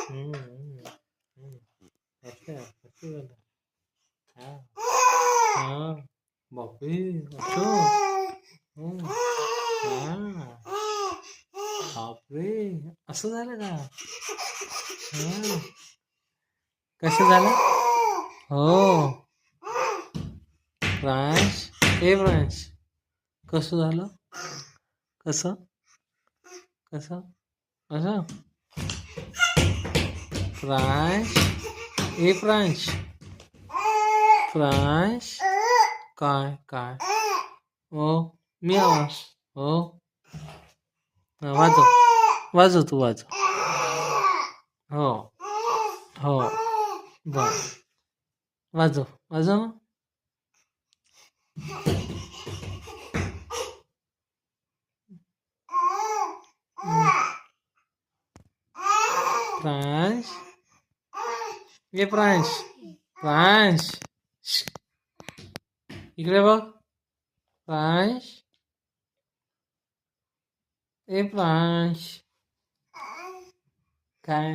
हम्म, हम्म, हम्म. असं झालं. हा हा बापरे असं हम्म. हा बापरे असं झालं का हा कसं झालं हो फ्रान्स फ्रान्स कसं झालं कसं कसं असं फ्रान्स फ्रान्स फ्रान्स काय काय हो मी आवाज हो वाजव वाजव तू वाजव हो हो बर वाजव वाजव फ्रान्स फ्रान्स फ्रान्स इकडे बघ फ्रान्स फ्रान्स काय